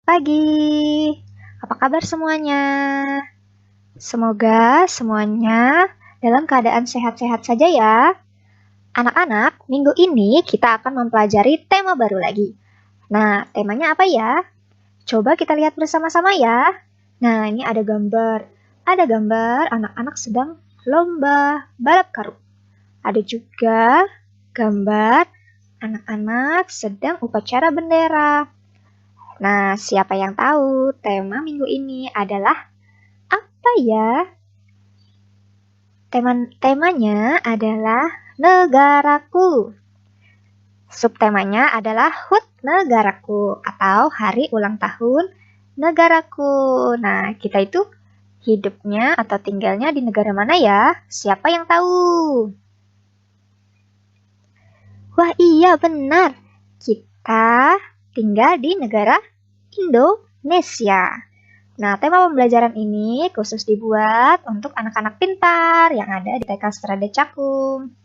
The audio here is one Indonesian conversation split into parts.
Pagi, apa kabar semuanya? Semoga semuanya dalam keadaan sehat-sehat saja ya. Anak-anak, minggu ini kita akan mempelajari tema baru lagi. Nah, temanya apa ya? Coba kita lihat bersama-sama ya. Nah, ini ada gambar. Ada gambar anak-anak sedang lomba balap karung. Ada juga gambar anak-anak sedang upacara bendera. Nah, siapa yang tahu tema minggu ini adalah apa ya? Temanya adalah negaraku. Subtemanya adalah HUT Negaraku atau Hari Ulang Tahun Negaraku. Nah, kita itu hidupnya atau tinggalnya di negara mana ya? Siapa yang tahu? Wah, iya benar. Kita tinggal di negara Indonesia. Nah, tema pembelajaran ini khusus dibuat untuk anak-anak pintar yang ada di TK Strada Cakung.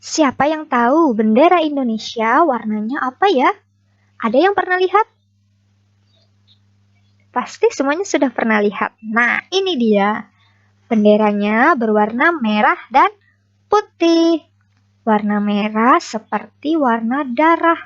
Siapa yang tahu bendera Indonesia warnanya apa ya? Ada yang pernah lihat? Pasti semuanya sudah pernah lihat. Nah, ini dia. Benderanya berwarna merah dan putih. Warna merah seperti warna darah.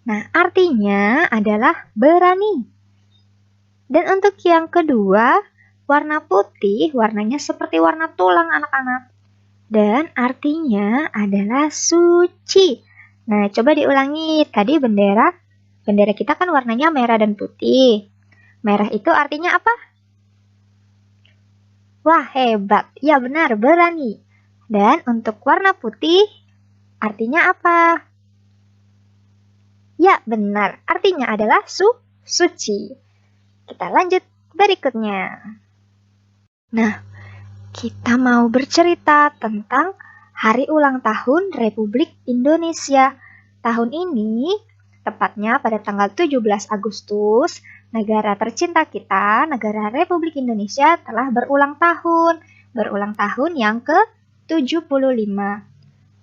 Nah, artinya adalah berani. Dan untuk yang kedua, warna putih warnanya seperti warna tulang anak-anak. Dan artinya adalah suci. Nah, coba diulangi. Tadi bendera kita kan warnanya merah dan putih. Merah itu artinya apa? Wah, hebat. Ya benar, berani. Dan untuk warna putih artinya apa? Ya, benar. Artinya adalah suci. Kita lanjut berikutnya. Nah, kita mau bercerita tentang Hari Ulang Tahun Republik Indonesia. Tahun ini, tepatnya pada tanggal 17 Agustus, negara tercinta kita, negara Republik Indonesia telah berulang tahun. Berulang tahun yang ke-75.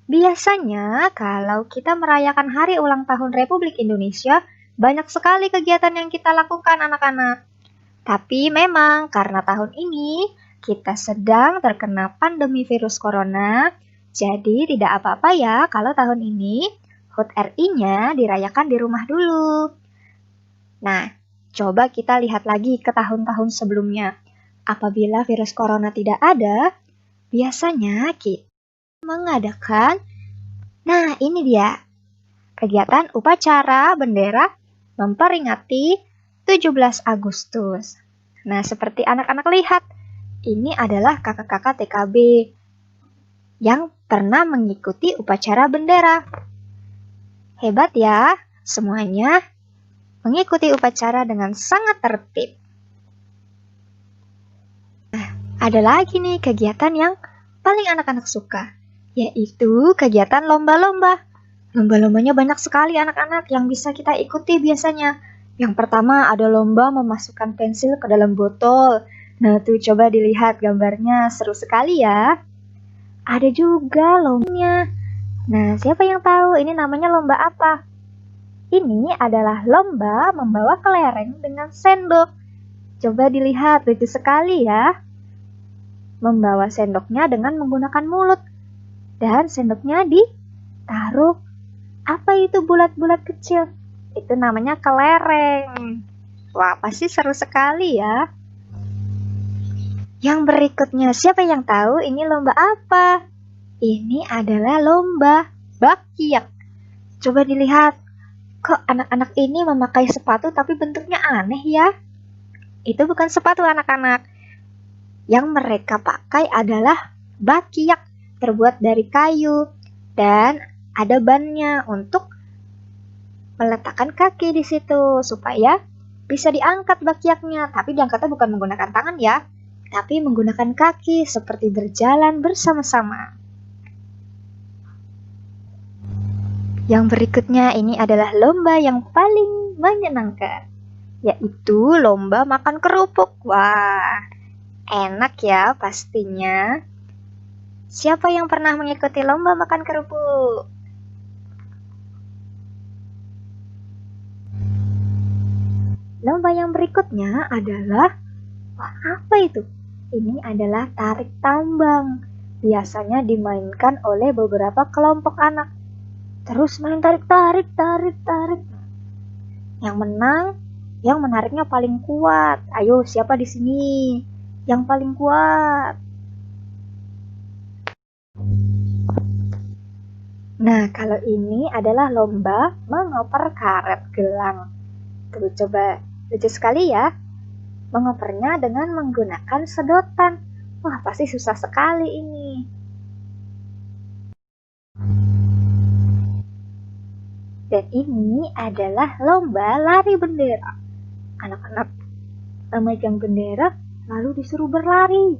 Biasanya, kalau kita merayakan Hari Ulang Tahun Republik Indonesia, banyak sekali kegiatan yang kita lakukan anak-anak. Tapi memang karena tahun ini kita sedang terkena pandemi virus corona, jadi tidak apa-apa ya kalau tahun ini HUT RI-nya dirayakan di rumah dulu. Nah, coba kita lihat lagi ke tahun-tahun sebelumnya. Apabila virus corona tidak ada, biasanya kita mengadakan, nah ini dia, kegiatan upacara bendera memperingati 17 Agustus. Nah, seperti anak-anak lihat, ini adalah kakak-kakak TKB yang pernah mengikuti upacara bendera. Hebat ya, semuanya mengikuti upacara dengan sangat tertib. Nah, ada lagi nih kegiatan yang paling anak-anak suka, yaitu kegiatan lomba-lomba. Lomba-lombanya banyak sekali anak-anak yang bisa kita ikuti biasanya. Yang pertama ada lomba memasukkan pensil ke dalam botol. Nah tuh coba dilihat gambarnya, seru sekali ya. Ada juga lombanya. Nah siapa yang tahu ini namanya lomba apa? Ini adalah lomba membawa kelereng dengan sendok. Coba dilihat, lucu sekali ya. Membawa sendoknya dengan menggunakan mulut. Dan sendoknya ditaruh. Apa itu bulat-bulat kecil? Itu namanya kelereng. Wah, pasti seru sekali ya. Yang berikutnya, siapa yang tahu ini lomba apa? Ini adalah lomba bakyak. Coba dilihat, kok anak-anak ini memakai sepatu tapi bentuknya aneh ya? Itu bukan sepatu anak-anak. Yang mereka pakai adalah bakyak, terbuat dari kayu. Dan ada bannya untuk meletakkan kaki di situ supaya bisa diangkat bakyaknya, tapi diangkatnya bukan menggunakan tangan ya, tapi menggunakan kaki seperti berjalan bersama-sama. Yang berikutnya ini adalah lomba yang paling menyenangkan, yaitu lomba makan kerupuk. Wah, enak ya pastinya. Siapa yang pernah mengikuti lomba makan kerupuk? Lomba yang berikutnya adalah, wah, apa itu? Ini adalah tarik tambang. Biasanya dimainkan oleh beberapa kelompok anak. Terus main tarik-tarik, tarik-tarik. Yang menang, yang menariknya paling kuat. Ayo, siapa di sini yang paling kuat? Nah, kalau ini adalah lomba mengoper karet gelang. Tuh, coba, lucu sekali ya. Mengopernya dengan menggunakan sedotan. Wah, pasti susah sekali ini. Dan ini adalah lomba lari bendera. Anak-anak memegang bendera lalu disuruh berlari.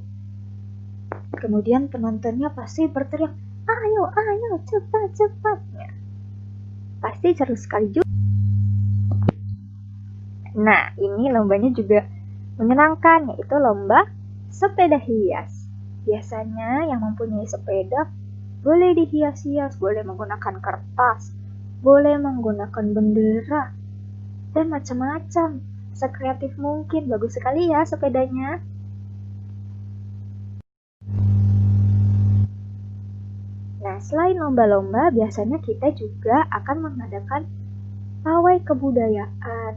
Kemudian penontonnya pasti berteriak, ayo, ayo, cepat, cepat. Pasti seru sekali juga. Nah, ini lombanya juga menyenangkan, yaitu lomba sepeda hias. Biasanya yang mempunyai sepeda boleh dihias-hias, boleh menggunakan kertas, boleh menggunakan bendera, dan macam-macam. Sekreatif mungkin, bagus sekali ya sepedanya. Nah, selain lomba-lomba, biasanya kita juga akan mengadakan pawai kebudayaan.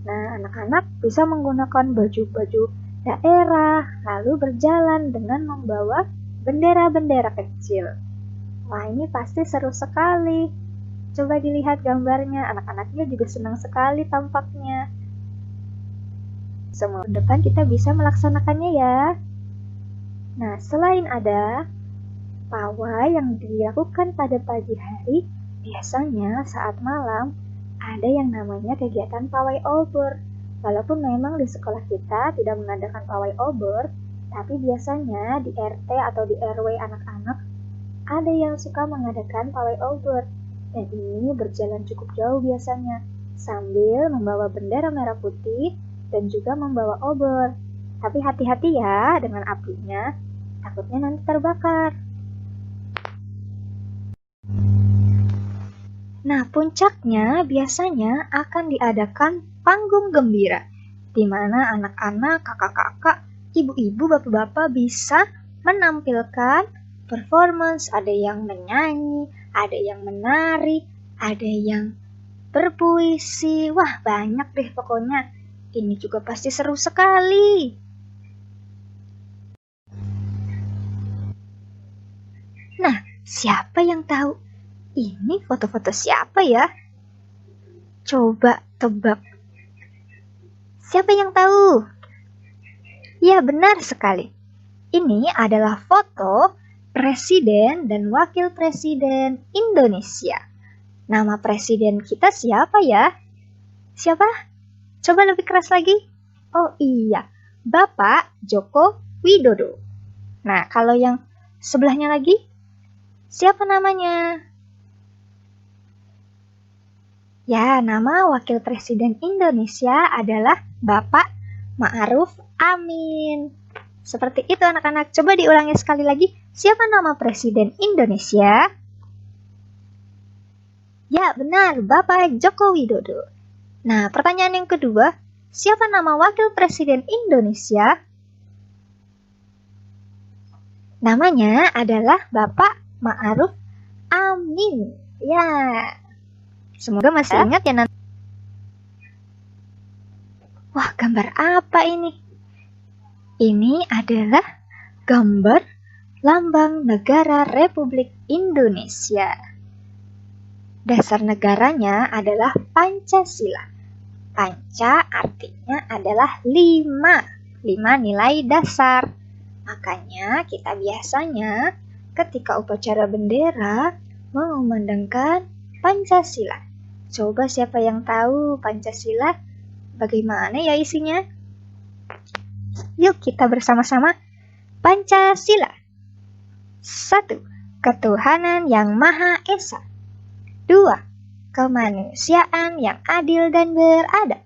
Nah, anak-anak bisa menggunakan baju-baju daerah, lalu berjalan dengan membawa bendera-bendera kecil. Wah, ini pasti seru sekali. Coba dilihat gambarnya, anak-anaknya juga senang sekali tampaknya. Semua depan kita bisa melaksanakannya ya. Nah, selain ada pawai yang dilakukan pada pagi hari, biasanya saat malam ada yang namanya kegiatan pawai obor. Walaupun memang di sekolah kita tidak mengadakan pawai obor, tapi biasanya di RT atau di RW anak-anak ada yang suka mengadakan pawai obor. Dan ini berjalan cukup jauh biasanya, sambil membawa bendera merah putih dan juga membawa obor. Tapi hati-hati ya dengan apinya, takutnya nanti terbakar. Nah, puncaknya biasanya akan diadakan panggung gembira, di mana anak-anak, kakak-kakak, ibu-ibu, bapak-bapak bisa menampilkan performance. Ada yang menyanyi, ada yang menari, ada yang berpuisi. Wah, banyak deh pokoknya. Ini juga pasti seru sekali. Nah, siapa yang tahu? Ini foto-foto siapa ya? Coba tebak. Siapa yang tahu? Ya, benar sekali. Ini adalah foto Presiden dan Wakil Presiden Indonesia. Nama presiden kita siapa ya? Siapa? Coba lebih keras lagi. Oh iya, Bapak Joko Widodo. Nah, kalau yang sebelahnya lagi, siapa namanya? Ya, nama Wakil Presiden Indonesia adalah Bapak Ma'ruf Amin. Seperti itu anak-anak. Coba diulangi sekali lagi. Siapa nama Presiden Indonesia? Ya, benar. Bapak Joko Widodo. Nah, pertanyaan yang kedua. Siapa nama Wakil Presiden Indonesia? Namanya adalah Bapak Ma'ruf Amin. Ya. Semoga masih ingat ya nanti. Wah, gambar apa ini? Ini adalah gambar lambang negara Republik Indonesia. Dasar negaranya adalah Pancasila. Panca artinya adalah 5 nilai dasar. Makanya kita biasanya ketika upacara bendera mengumandangkan Pancasila. Coba siapa yang tahu Pancasila bagaimana ya isinya? Yuk kita bersama-sama. Pancasila. 1. Ketuhanan yang Maha Esa. 2. Kemanusiaan yang adil dan beradab.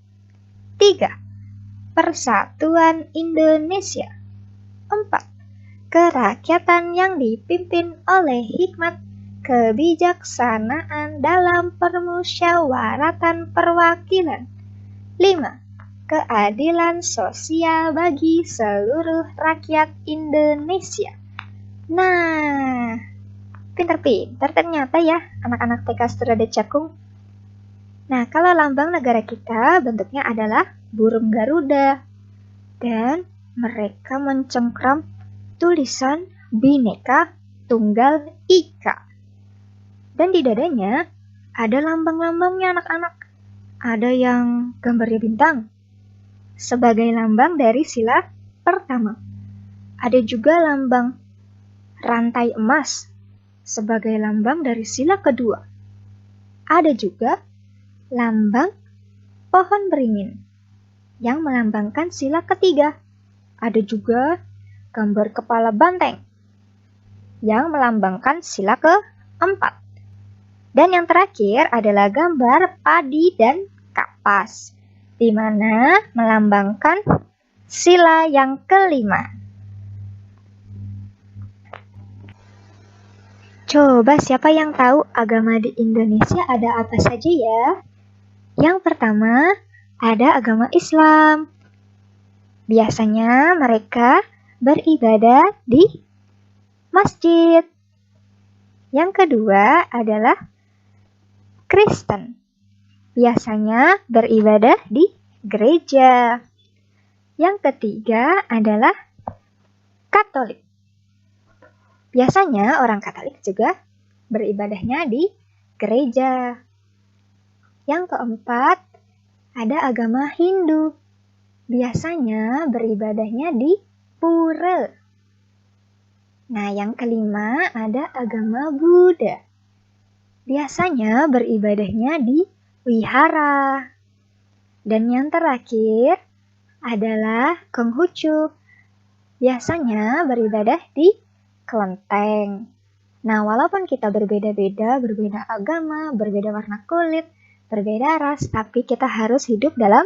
3. Persatuan Indonesia. 4. Kerakyatan yang dipimpin oleh hikmat kebijaksanaan dalam permusyawaratan perwakilan. 5. keadilan sosial bagi seluruh rakyat Indonesia. Nah, pintar-pintar ternyata ya anak-anak TK Surada Cakung. Nah, kalau lambang negara kita bentuknya adalah burung Garuda. Dan mereka mencengkram tulisan Bhinneka Tunggal Ika. Dan di dadanya ada lambang-lambangnya anak-anak. Ada yang gambarnya bintang sebagai lambang dari sila pertama. Ada juga lambang rantai emas sebagai lambang dari sila kedua. Ada juga lambang pohon beringin yang melambangkan sila ketiga. Ada juga gambar kepala banteng yang melambangkan sila keempat. Dan yang terakhir adalah gambar padi dan kapas, di mana melambangkan sila yang kelima. Coba siapa yang tahu agama di Indonesia ada apa saja ya? Yang pertama, ada agama Islam. Biasanya mereka beribadah di masjid. Yang kedua adalah Kristen. Biasanya beribadah di gereja. Yang ketiga adalah Katolik. Biasanya orang Katolik juga beribadahnya di gereja. Yang keempat, ada agama Hindu. Biasanya beribadahnya di pura. Nah, yang kelima ada agama Buddha. Biasanya beribadahnya di wihara. Dan yang terakhir adalah Konghucu. Biasanya beribadah di kelenteng. Nah, walaupun kita berbeda-beda, berbeda agama, berbeda warna kulit, berbeda ras, tapi kita harus hidup dalam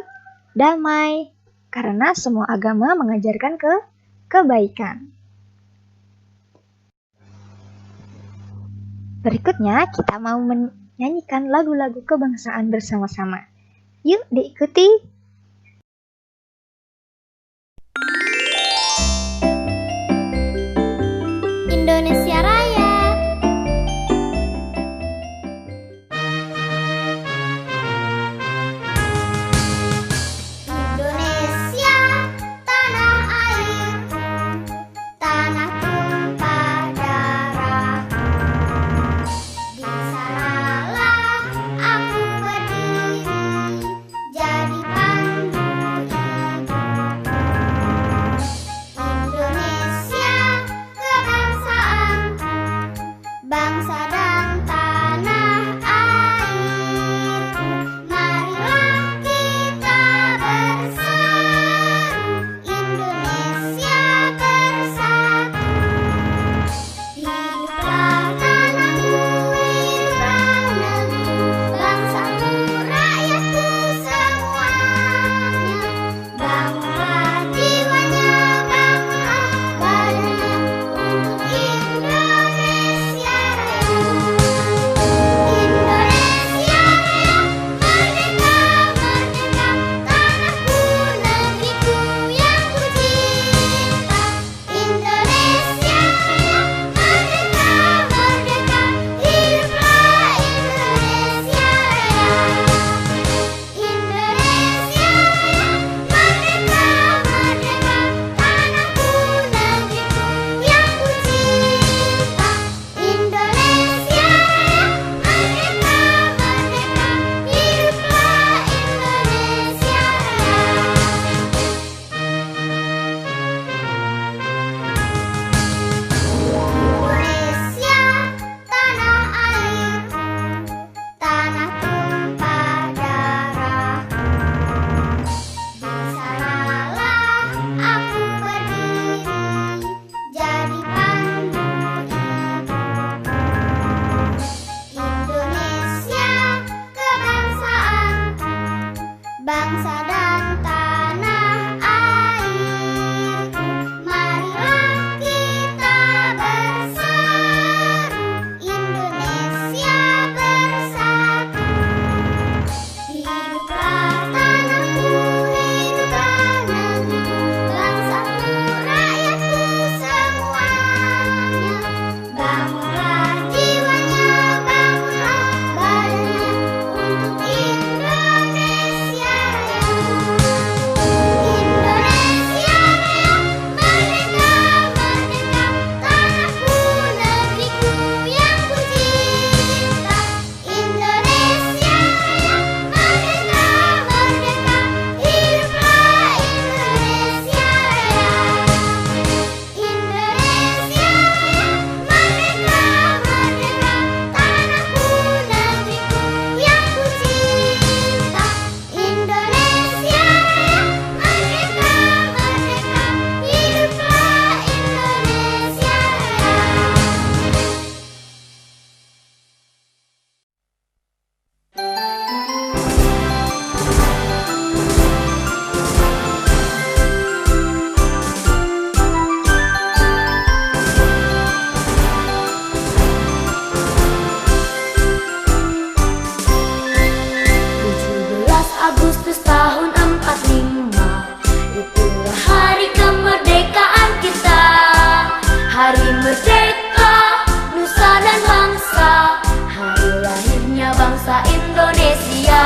damai. Karena semua agama mengajarkan kebaikan. Berikutnya, kita mau menyanyikan lagu-lagu kebangsaan bersama-sama. Yuk diikuti! Indonesia Raya. Indonesia, tanah airku, tanah tumpah darahku. Di sanalah aku berdiri, jadi pandu ibuku. Indonesia, kebangsaanku, bangsa Indonesia.